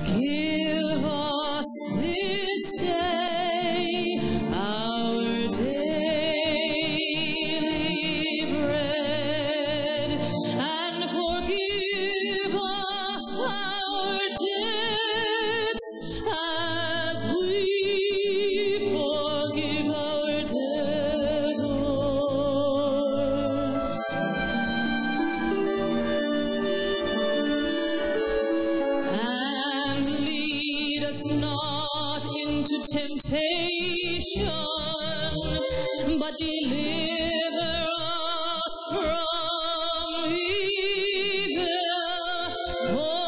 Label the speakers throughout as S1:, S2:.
S1: Give us this day our daily bread, and forgive us our debts as we forgive our debtors. And lead us not into temptation, but deliver us from evil. For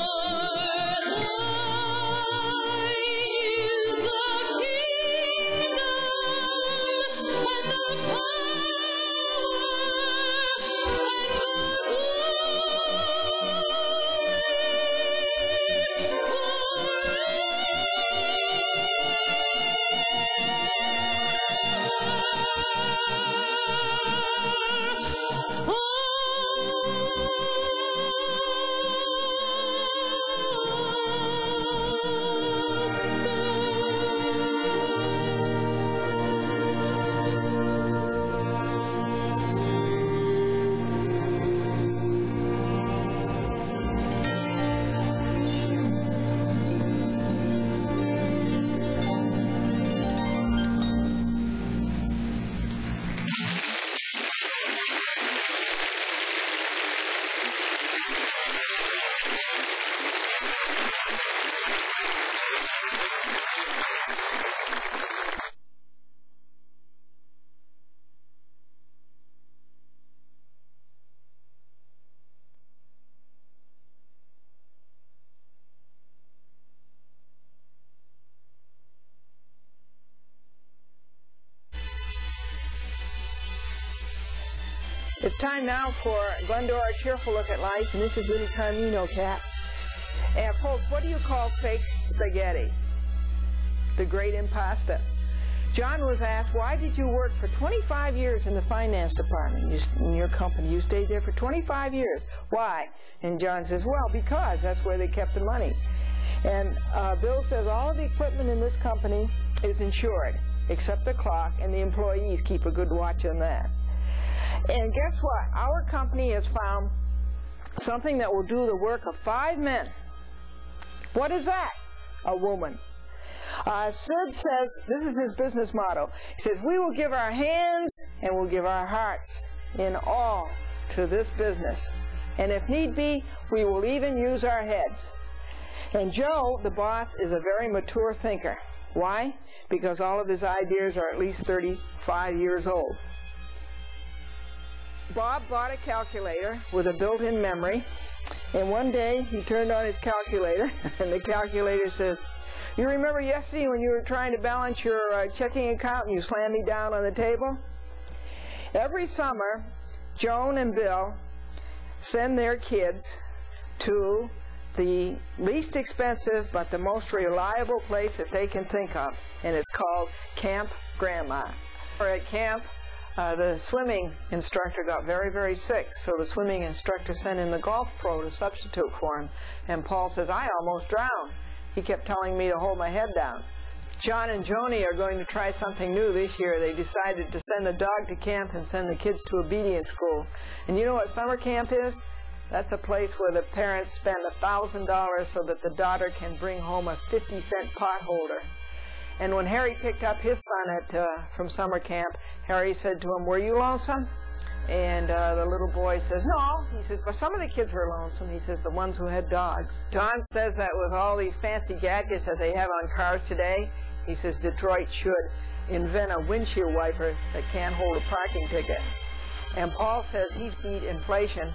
S1: thine is the kingdom, and the
S2: It's time now for Glendora, a cheerful look at life, and this is Willie Carmino, Cat. And folks, what do you call fake spaghetti? The great impasta. John was asked, why did you work for 25 years in the finance department in your company? You stayed there for 25 years. Why? And John says, well, because that's where they kept the money. And Bill says, all of the equipment in this company is insured, except the clock, and the employees keep a good watch on that. And guess what? Our company has found something that will do the work of 5 men. What is that? A woman. Sid says, this is his business motto. He says, we will give our hands and we'll give our hearts in all to this business. And if need be, we will even use our heads. And Joe, the boss, is a very mature thinker. Why? Because all of his ideas are at least 35 years old. Bob bought a calculator with a built-in memory, and one day he turned on his calculator, and the calculator says, you remember yesterday when you were trying to balance your checking account and you slammed me down on the table? Every summer, Joan and Bill send their kids to the least expensive but the most reliable place that they can think of, and it's called Camp Grandma. At camp, the swimming instructor got very, very sick, so the swimming instructor sent in the golf pro to substitute for him. And Paul says, I almost drowned. He kept telling me to hold my head down. John and Joni are going to try something new this year. They decided to send the dog to camp and send the kids to obedience school. And you know what summer camp is? That's a place where the parents spend $1,000 so that the daughter can bring home a 50-cent pot holder. And when Harry picked up his son from summer camp, Harry said to him, were you lonesome? And the little boy says, no. He says, but some of the kids were lonesome. He says, the ones who had dogs. Don says that with all these fancy gadgets that they have on cars today, he says Detroit should invent a windshield wiper that can't hold a parking ticket. And Paul says he's beat inflation.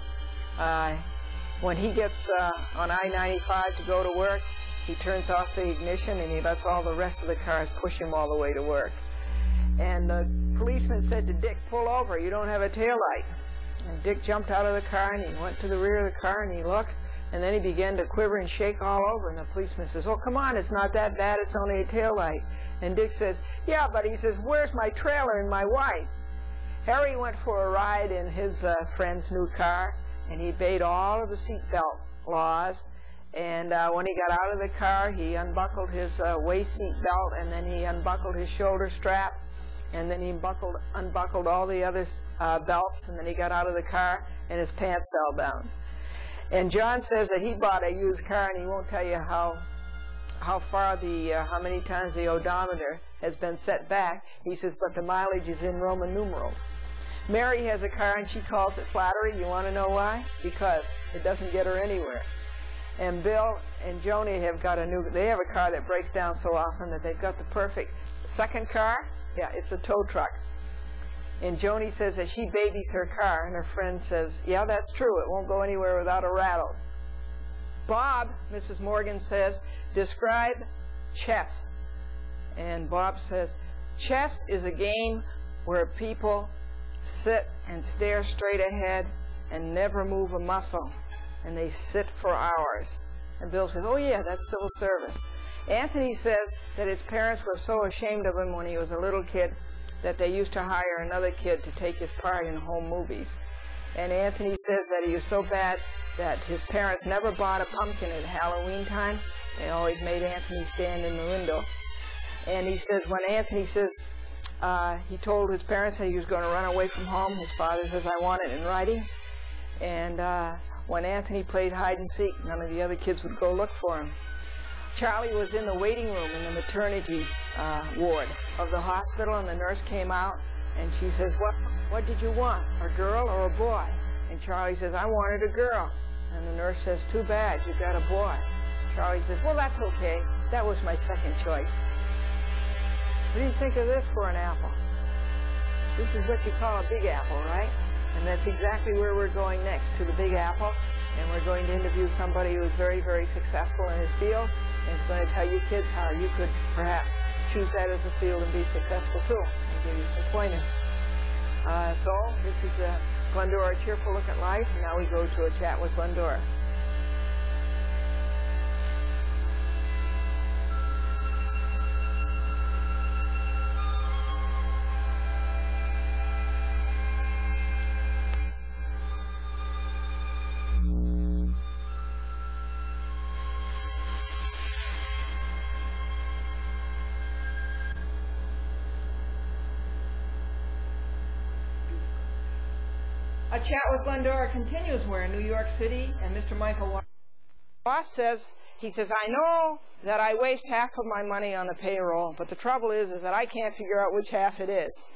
S2: When he gets on I-95 to go to work, he turns off the ignition and he lets all the rest of the cars push him all the way to work. And the policeman said to Dick, pull over, you don't have a taillight. And Dick jumped out of the car and he went to the rear of the car and he looked, and then he began to quiver and shake all over. And the policeman says, oh, come on, it's not that bad, it's only a taillight. And Dick says, yeah, but he says, where's my trailer and my wife? Harry went for a ride in his friend's new car, and he obeyed all of the seatbelt laws. And when he got out of the car, he unbuckled his waist seat belt, and then he unbuckled his shoulder strap, and then he unbuckled all the other belts, and then he got out of the car, and his pants fell down. And John says that he bought a used car, and he won't tell you how many times the odometer has been set back. He says, but the mileage is in Roman numerals. Mary has a car, and she calls it Flattery. You want to know why? Because it doesn't get her anywhere. And Bill and Joni have got they have a car that breaks down so often that they've got the perfect second car. Yeah, it's a tow truck. And Joni says that she babies her car, and her friend says, yeah, that's true, it won't go anywhere without a rattle. Bob, Mrs. Morgan says, describe chess. And Bob says, chess is a game where people sit and stare straight ahead and never move a muscle. And they sit for hours. And Bill says, oh yeah, that's civil service. Anthony says that his parents were so ashamed of him when he was a little kid that they used to hire another kid to take his part in home movies. And Anthony says that he was so bad that his parents never bought a pumpkin at Halloween time. They always made Anthony stand in the window. And he says, when Anthony says, he told his parents that he was going to run away from home, his father says, I want it in writing. And when Anthony played hide and seek, none of the other kids would go look for him. Charlie was in the waiting room in the maternity ward of the hospital, and the nurse came out, and she says, what did you want, a girl or a boy? And Charlie says, I wanted a girl. And the nurse says, too bad, you got a boy. Charlie says, well, that's okay. That was my second choice. What do you think of this for an apple? This is what you call a big apple, right? And that's exactly where we're going next, to the Big Apple. And we're going to interview somebody who's very, very successful in his field, and is going to tell you kids how you could perhaps choose that as a field and be successful too, and give you some pointers. So this is a Glendora Cheerful Look at Life, and now we go to a chat with Glendora. A chat with Glendora continues. We're in New York City, and Mr. Michael Boss says, I know that I waste half of my money on the payroll, but the trouble is that I can't figure out which half it is.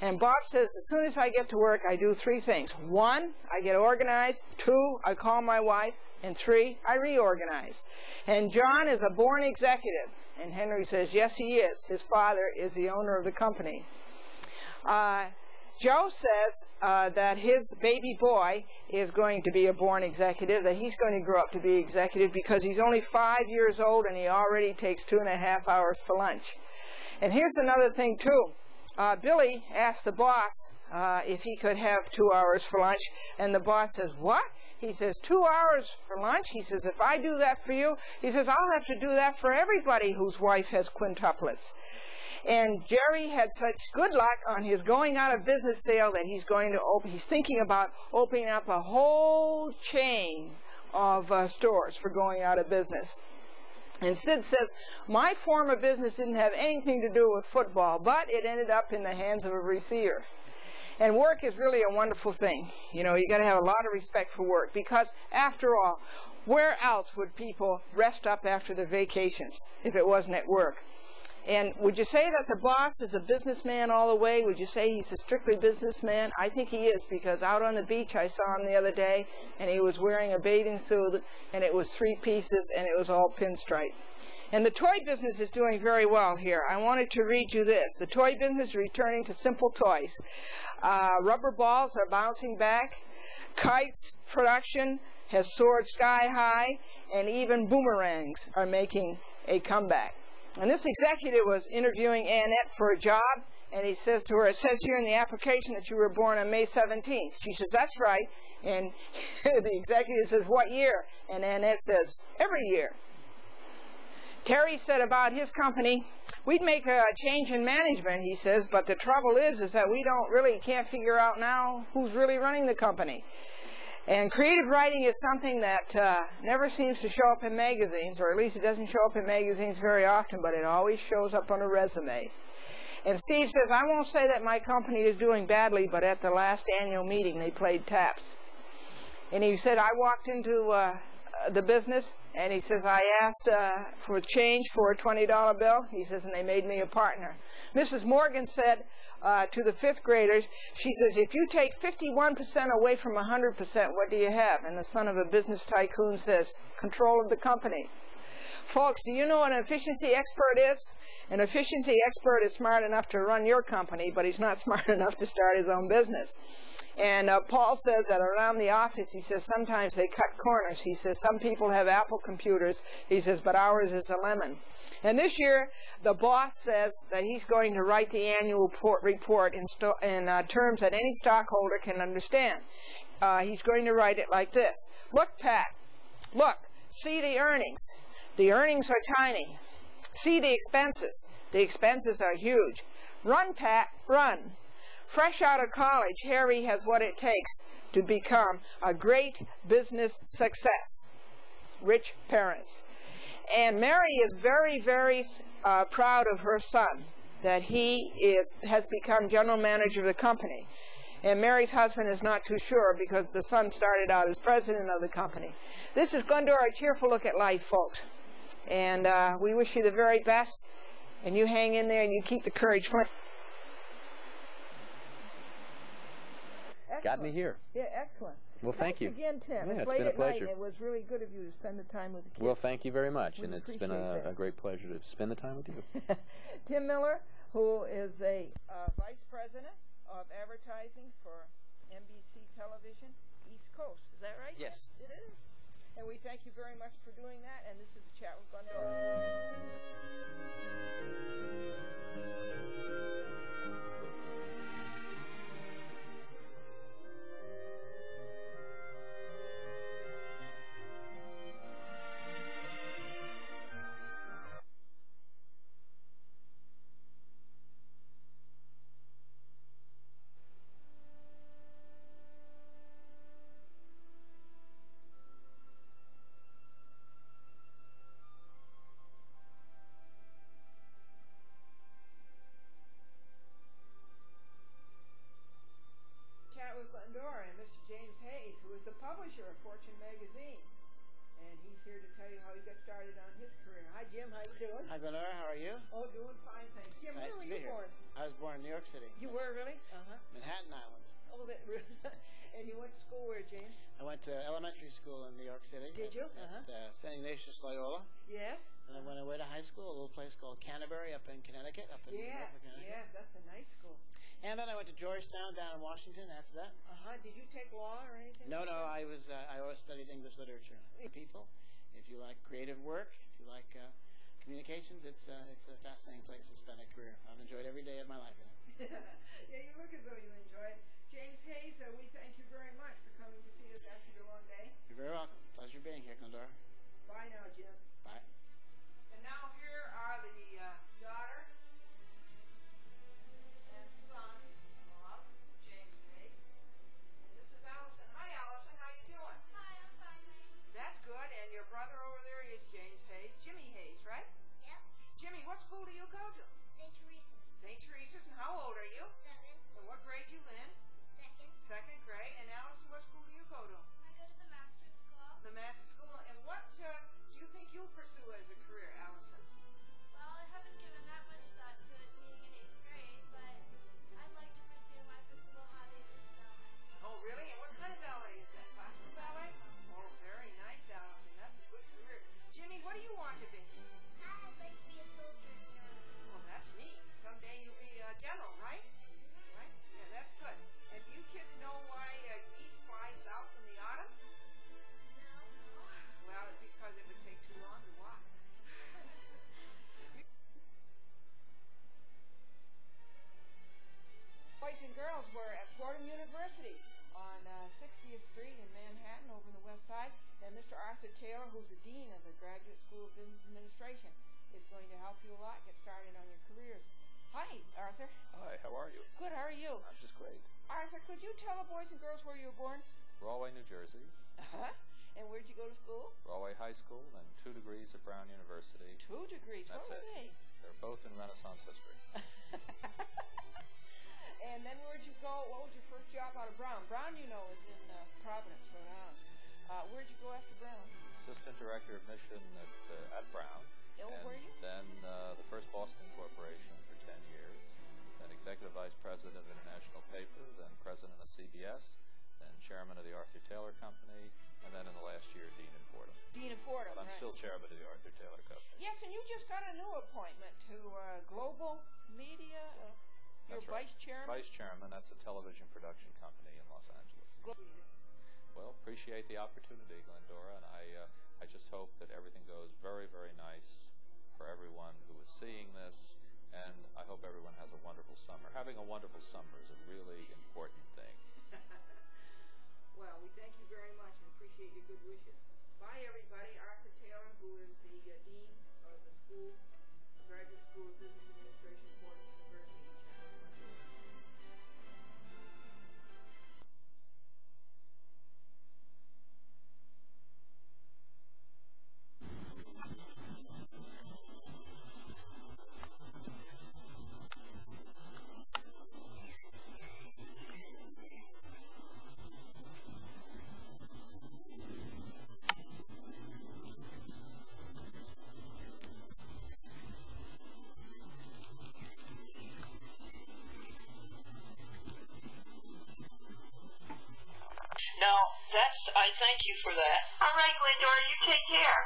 S2: And Bob says, as soon as I get to work, I do three things. 1, I get organized. 2, I call my wife. And 3, I reorganize. And John is a born executive. And Henry says, yes, he is. His father is the owner of the company. Joe says that his baby boy is going to be a born executive, that he's going to grow up to be executive because he's only 5 years old and he already takes 2.5 hours for lunch. And here's another thing too. Billy asked the boss if he could have 2 hours for lunch. And the boss says, what? He says, 2 hours for lunch? He says, if I do that for you, he says, I'll have to do that for everybody whose wife has quintuplets. And Jerry had such good luck on his going out of business sale that he's thinking about opening up a whole chain of stores for going out of business. And Sid says, my former business didn't have anything to do with football, but it ended up in the hands of a receiver. And work is really a wonderful thing. You know, you got to have a lot of respect for work, because after all, where else would people rest up after their vacations if it wasn't at work? And would you say that the boss is a businessman all the way? Would you say he's a strictly businessman? I think he is, because out on the beach I saw him the other day, and he was wearing a bathing suit, and it was 3 pieces, and it was all pinstripe. And the toy business is doing very well here. I wanted to read you this. The toy business is returning to simple toys. Rubber balls are bouncing back. Kites production has soared sky high, and even boomerangs are making a comeback. And this executive was interviewing Annette for a job, and he says to her, it says here in the application that you were born on May 17th. She says, that's right. And the executive says, what year? And Annette says, every year. Terry said about his company, we'd make a change in management, he says, but the trouble is that we can't figure out now who's really running the company. And creative writing is something that never seems to show up in magazines, or at least it doesn't show up in magazines very often, but it always shows up on a resume. And Steve says, I won't say that my company is doing badly, but at the last annual meeting they played taps. And he said, I walked into the business, and he says, I asked for change for a $20 bill. He says, and they made me a partner. Mrs. Morgan said to the 5th graders, she says, if you take 51% away from 100%, what do you have? And the son of a business tycoon says, control of the company. Folks, do you know what an efficiency expert is? An efficiency expert is smart enough to run your company, but he's not smart enough to start his own business. And Paul says that around the office, he says, sometimes they cut corners. He says, some people have Apple computers. He says, but ours is a lemon. And this year, the boss says that he's going to write the annual report in terms that any stockholder can understand. He's going to write it like this. Look, Pat, look, see the earnings. The earnings are tiny. See the expenses. The expenses are huge. Run, Pat, run. Fresh out of college, Harry has what it takes to become a great business success. Rich parents. And Mary is very, very proud of her son, that he has become general manager of the company. And Mary's husband is not too sure, because the son started out as president of the company. This is Glendora, a cheerful look at life, folks. And we wish you the very best, and you hang in there and you keep the courage flowing.
S3: Got me here.
S2: Yeah, excellent.
S3: Well, thank you.
S2: Thanks again, Tim.
S3: Yeah,
S2: it's
S3: been a pleasure.
S2: Night. It was really good of you to spend the time with the kids.
S3: Well, thank you very much, and
S2: We
S3: it's been a great pleasure to spend the time with you.
S2: Tim Miller, who is a vice president of advertising for NBC Television East Coast. Is that right?
S3: Yes.
S2: It is. And we thank you very much for doing that. And this is a chat with Glendora. Publisher of Fortune magazine, and he's here to tell you how he got started on his career. Hi, Jim. How you doing?
S4: Hi, Glendora. How are you?
S2: Oh, doing fine, thanks. Jim,
S4: Nice
S2: where
S4: to
S2: were
S4: be
S2: you
S4: here.
S2: born?
S4: I was born in New York City.
S2: You were really?
S4: Manhattan Island.
S2: Oh, that. And you went to school where, James?
S4: I went to elementary school in New York City.
S2: Did you?
S4: At St. Ignatius Loyola.
S2: Yes.
S4: And I went away to high school, a little place called Canterbury up in Connecticut.
S2: Yes, that's a nice school.
S4: And then I went to Georgetown down in Washington after that.
S2: Did you take law or anything?
S4: No, I always studied English literature. People, if you like creative work, if you like communications, it's a fascinating place to spend a career. I've enjoyed every day of my life in it.
S2: Yeah, you look as though you enjoy it.
S4: Pleasure being here, Glendora.
S2: Bye now, Jim.
S4: Bye.
S2: And now here are the daughter and son of James Hayes. And this is Allison. Hi, Allison. How you doing?
S5: Hi, I'm fine, thanks.
S2: That's good. And your brother over there is James Hayes. Jimmy Hayes, right?
S5: Yep.
S2: Jimmy, what school do you go to?
S5: St. Teresa's.
S2: St. Teresa's. And how old are you?
S5: 7.
S2: And what grade you in?
S5: 2nd.
S2: Second grade. And Allison, what school do you go to?
S5: I go to the master's school.
S2: The master school. And what do you think you'll pursue as a career, Allison?
S5: Well, I haven't given that much thought to it being in 8th grade, but I'd like to pursue my principal hobby, which is ballet.
S2: Oh, really? And what kind of ballet is that? Classical ballet? Oh, very nice, Allison. That's a good career. Jimmy, what do you want to be?
S5: I'd like to be a soldier in the army.
S2: Well, that's neat. Someday you'll be a general, right? Right? Yeah, that's good. And you kids know why geese fly south in the autumn?
S5: No.
S2: Well, it's because it would take too long to walk. Boys and girls were at Fordham University on 60th Street in Manhattan over in the west side. And Mr. Arthur Taylor, who's the Dean of the Graduate School of Business Administration, is going to help you a lot get started on your careers. Hi, Arthur.
S3: Hi, how are you?
S2: Good, how are you?
S3: I'm just great.
S2: Arthur, could you tell the boys and girls where you were born?
S3: Rahway, New Jersey,
S2: Uh-huh. And where'd you go to school?
S3: Rahway High School, then 2 degrees at Brown University.
S2: 2 degrees.
S3: That's
S2: what were
S3: it.
S2: they?
S3: They're both in Renaissance history.
S2: And then where'd you go? What was your first job out of Brown? Brown, you know, is in Providence, Rhode Island. Where'd you go after Brown?
S3: Assistant Director of Mission at Brown.
S2: Oh,
S3: and
S2: were you?
S3: Then the First Boston Corporation for 10 years. Then Executive Vice President of International Paper. Then President of CBS. Then Chairman of the Arthur Taylor Company. And then in the last year, Dean at Fordham.
S2: Dean of Fordham,
S3: But I'm
S2: right.
S3: still Chairman of the Arthur Taylor Company.
S2: Yes, and you just got a new appointment to Global Media. You're
S3: That's right.
S2: Vice Chairman?
S3: Vice Chairman. That's a television production company in Los Angeles. Well, appreciate the opportunity, Glendora, and I just hope that everything goes very, very nice for everyone who is seeing this, and I hope everyone has a wonderful summer. Having a wonderful summer is a really important thing.
S2: Well, we thank you very much and appreciate your good wishes. Bye, everybody. Arthur Taylor, who is the Dean of the school, Graduate School of Business Administration, Fordham University in Chapel.
S6: Now, I thank you for that.
S7: All right, Glendora, you take care.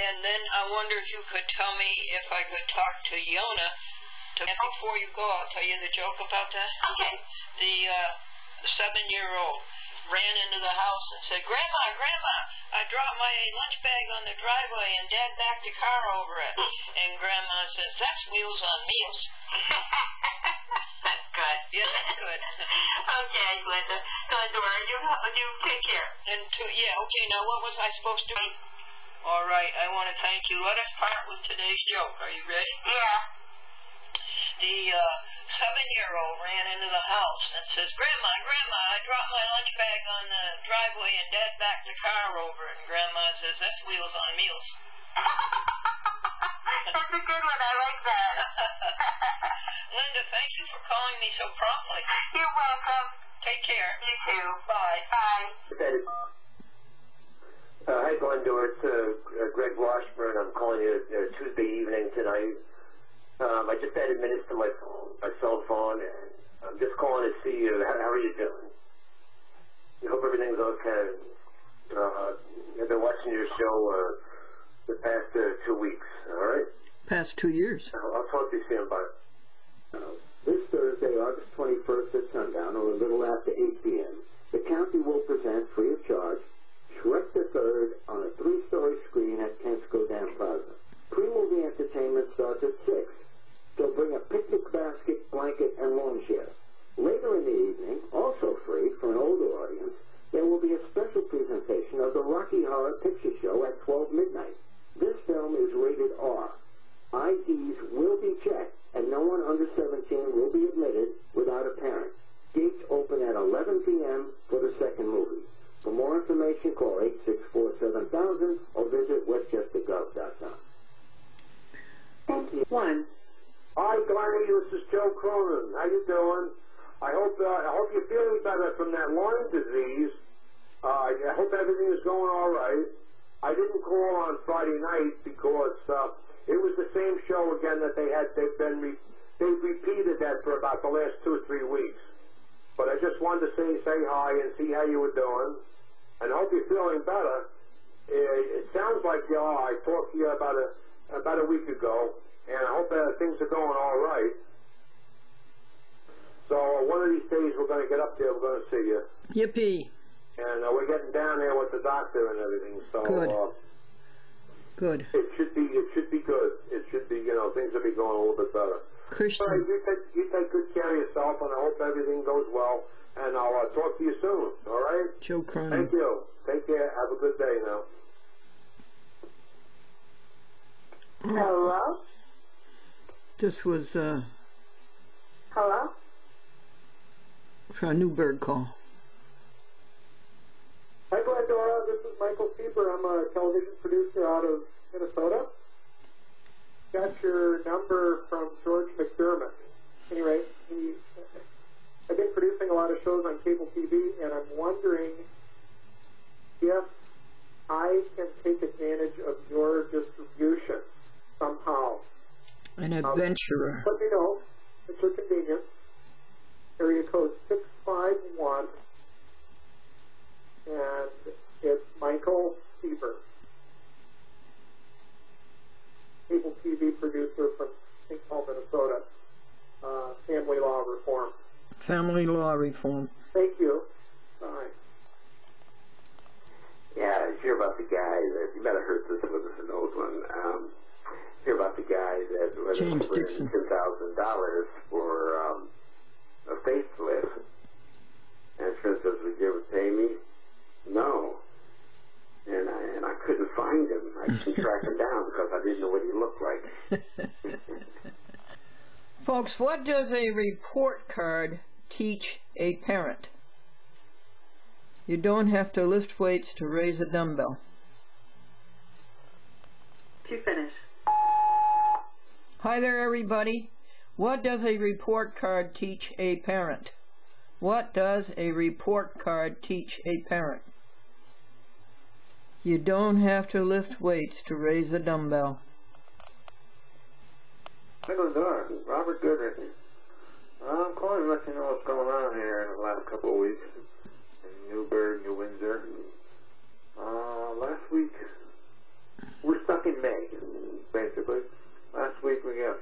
S6: And then I wonder if you could tell me if I could talk to Yona. And before you go, I'll tell you the joke about that.
S7: Okay.
S6: The 7-year-old ran into the house and said, Grandma, I dropped my lunch bag on the driveway and Dad backed the car over it. And Grandma says, that's Wheels on Meals.
S7: That's good.
S6: Yeah, that's good.
S7: Okay, Glendora, you take care.
S6: And okay, now what was I supposed to do? All right, I want to thank you. Let us part with today's joke. Are you ready?
S7: Yeah.
S6: The 7-year-old ran into the house and says, Grandma, I dropped my lunch bag on the driveway and Dad backed the car over it. And Grandma says, that's Wheels on Meals.
S7: That's a good one. I like that.
S6: Linda, thank you for calling me so promptly.
S7: You're welcome.
S6: Take care.
S7: You too.
S6: Bye.
S7: Bye.
S8: Hi, Glendora. It's Greg Washburn. I'm calling you Tuesday evening tonight. I just added minutes to my cell phone, and I'm just calling to see you. How are you doing? I hope everything's okay. I've been watching your show the past 2 weeks, all right?
S9: Past 2 years.
S8: I'll talk to you soon. Bye. This Thursday, August 21st at sundown, or a little after 8 p.m., the county will present, free of charge, Shrek the Third on a 3-story screen at Kensco Dam Plaza. Pre-movie entertainment starts at 6, so bring a picnic basket, blanket, and lawn chair. Later in the evening, also free for an older audience, there will be a special presentation of the Rocky Horror Picture Show. open at 11 p.m. for the second movie. For more information, call 864-7000 or visit westchestergov.com. Thank you. One. Hi, Glennie. This is Joe Cronin. How you doing? I hope you're feeling better from that Lyme disease. I hope everything is going all right. I didn't call on Friday night because it was the same show again that they've repeated that for about the last 2 or 3 weeks. But I just wanted to say hi and see how you were doing, and I hope you're feeling better. It sounds like I talked to you about a week ago, and I hope things are going all right. So one of these days we're going to get up there. We're going to see you.
S2: Yippee.
S8: And we're getting down there with the doctor and everything. So
S2: good. Good.
S8: It should be good. It should be, things will be going a little bit better.
S2: Christian.
S8: All right, you take good care of yourself, and I hope everything goes well. And I'll talk to you soon. All right?
S2: Joe Cronin.
S8: Thank you. Take care. Have a good day now.
S7: Hello?
S2: This was
S7: Hello?
S2: a new bird call.
S9: Hi, Glendora. This is Michael Sieber. I'm a television producer out of Minnesota. Got your number from George McDermott. Anyway, I've been producing a lot of shows on cable TV, and I'm wondering if I can take advantage of your distribution somehow.
S2: An adventurer.
S9: Let me know. It's your convenience. Area code 651. And it's Michael Sieber, cable TV producer from St. Paul, Minnesota. Family law reform.
S2: Family law reform.
S9: Thank you. Bye.
S8: Yeah, hear about the guy that, you better heard this one, this is an old one. Hear about the guy that was
S2: James Dixon.
S8: $10,000 for a facelift. And Fred says, would you ever pay me? No. And I couldn't find him. I couldn't track him down because I didn't know what he looked like.
S2: Folks, what does a report card teach a parent? You don't have to lift weights to raise a dumbbell.
S7: To finish.
S2: Hi there, everybody. What does a report card teach a parent? What does a report card teach a parent? You don't have to lift weights to raise a dumbbell.
S10: Hi, Glendora. Robert Goodrich. I'm calling to let you know what's going on here in the last couple of weeks in Newburgh, New Windsor. Last week, we're stuck in May, basically. Last week we got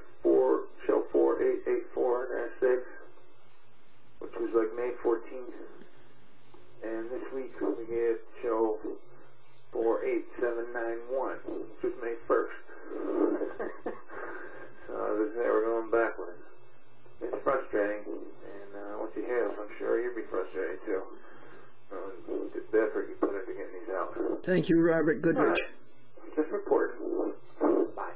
S10: show 4884-6, which was like May 14th. And this week we get show 48791, which was May 1st. So they were going backwards. It's frustrating, and once you hear this, I'm sure you'll be frustrated too. The effort you put into getting these out.
S2: Thank you, Robert Goodrich.
S10: Right. Just report. Bye.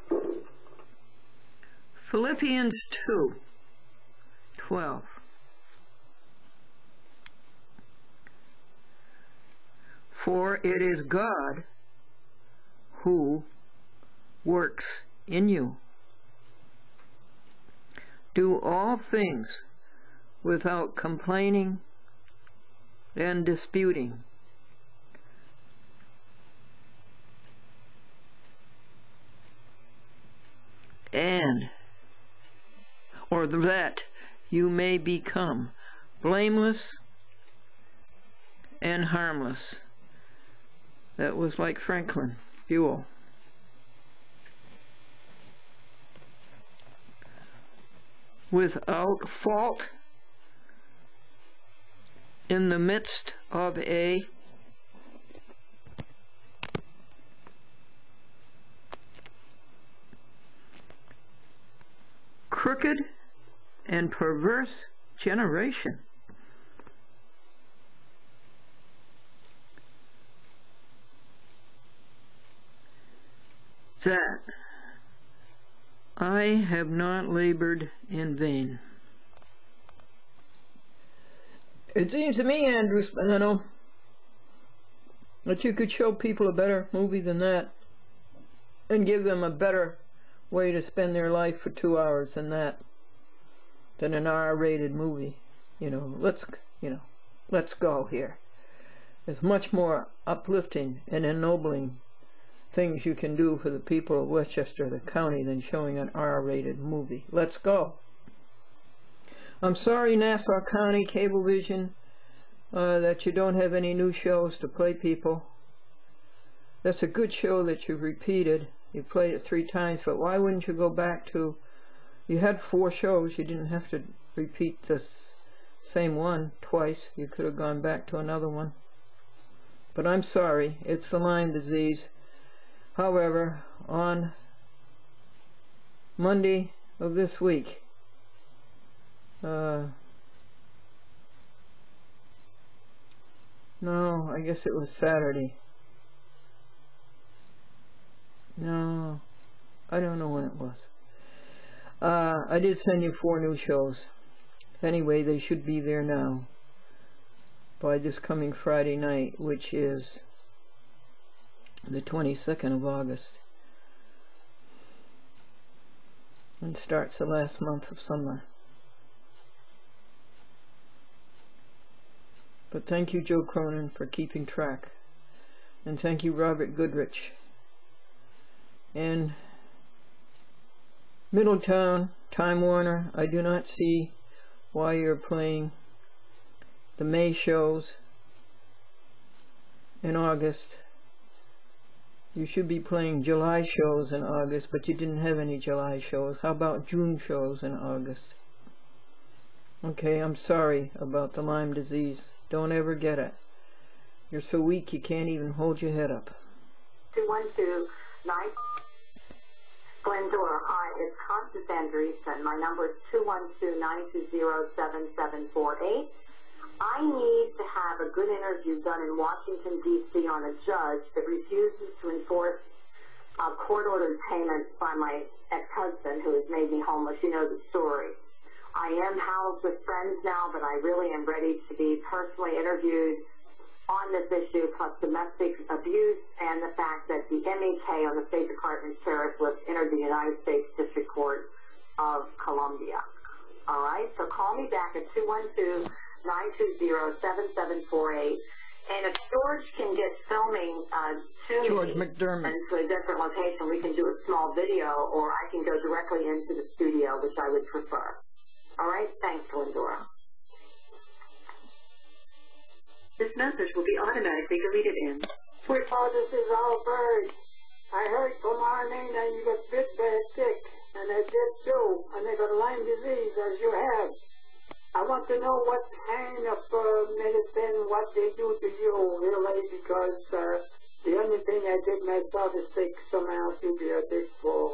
S2: Philippians 2:12. For it is God who works in you. Do all things without complaining and disputing. Or that you may become blameless and harmless. That was like Franklin Buell. Without fault in the midst of a crooked and perverse generation. That I have not labored in vain. It seems to me, Andrew Spinello, that you could show people a better movie than that and give them a better way to spend their life for 2 hours than that, than an R-rated movie. Let's go here. There's much more uplifting and ennobling things you can do for the people of Westchester, the county, than showing an R-rated movie. Let's go. I'm sorry, Nassau County Cablevision, that you don't have any new shows to play people. That's a good show that you've repeated. You played it 3 times, but why wouldn't you go back to... You had 4 shows. You didn't have to repeat this same one twice. You could have gone back to another one. But I'm sorry. It's the Lyme disease. However, on Monday of this week, no, I guess it was Saturday. No, I don't know when it was. I did send you 4 new shows. Anyway, they should be there now by this coming Friday night, which is the 22nd of August, and starts the last month of summer. But thank you, Joe Cronin, for keeping track, and thank you, Robert Goodrich. And Middletown, Time Warner, I do not see why you're playing the May shows in August. You should be playing July shows in August, but you didn't have any July shows. How about June shows in August? Okay, I'm sorry about the Lyme disease. Don't ever get it. You're so weak you can't even hold your head up.
S7: 212-9. Glendora, hi, it's Constance Andreessen. My number is 212-920-7748. I need to have a good interview done in Washington, D.C. on a judge that refuses to enforce court-ordered payments by my ex-husband who has made me homeless. You know the story. I am housed with friends now, but I really am ready to be personally interviewed on this issue, plus domestic abuse and the fact that the MEK on the State Department Sheriff was entered the United States District Court of Columbia. All right, so call me back at 212-920-7748. And if George can get filming to
S2: George
S7: me
S2: McDermott.
S7: and to a different location, we can do a small video, or I can go directly into the studio, which I would prefer. All right, thanks, Glendora. This message will be automatically deleted in.
S11: Sweetheart, this is Albert. I heard from our name that you got bit by a tick, and I did too, and they got Lyme disease as you have. I want to know what kind of medicine, what they do to you, really, because the only thing I did myself is take some antibiotics for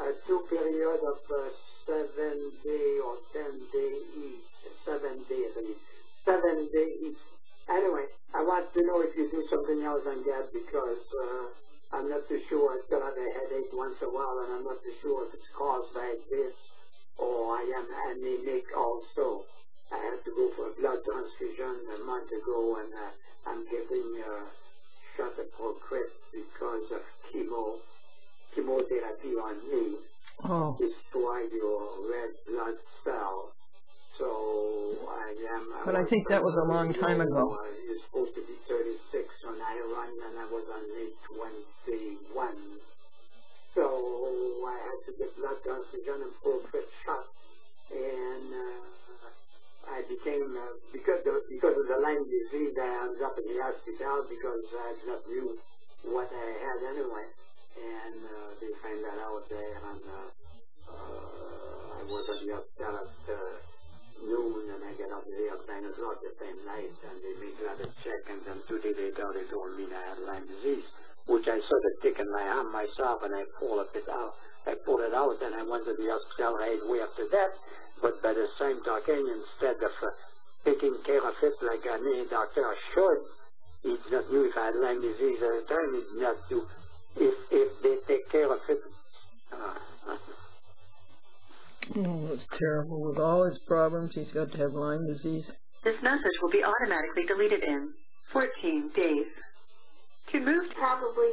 S11: a 2 period of 7-day or 10-day each, 7 days each, 7 days each. Anyway, I want to know if you do something else than that, because I'm not too sure. I still have a headache once in a while, and I'm not too sure if it's caused by this, or I am anemic also. I had to go for a blood transfusion a month ago, and I'm getting shot at progress because of chemotherapy on me.
S2: Oh.
S7: Destroy your red blood cells. So I am...
S2: But I think that was a long time ago.
S7: You're supposed to be 36 when I run, and I was only 21. So I had to get blood transfusion and full-fit shot. And I became, because of the Lyme disease, I ended up in the hospital because I not knew what I had anyway. And they found that out there, and I was at the hospital at noon, and I get up there at 9 o'clock the same night, and they made another check, and then 2 days later they told me that I had Lyme disease, which I sort of took in my arm myself, and I pulled it out. And I went to the hospital right away after that. But by the same token, instead of taking care of it like any doctor should, he did not know if I had Lyme disease at the time. He did not do. If they take care of it.
S2: Oh, that's terrible. With all his problems, he's got to have Lyme disease.
S12: This message will be automatically deleted in 14 days. To move,
S11: Probably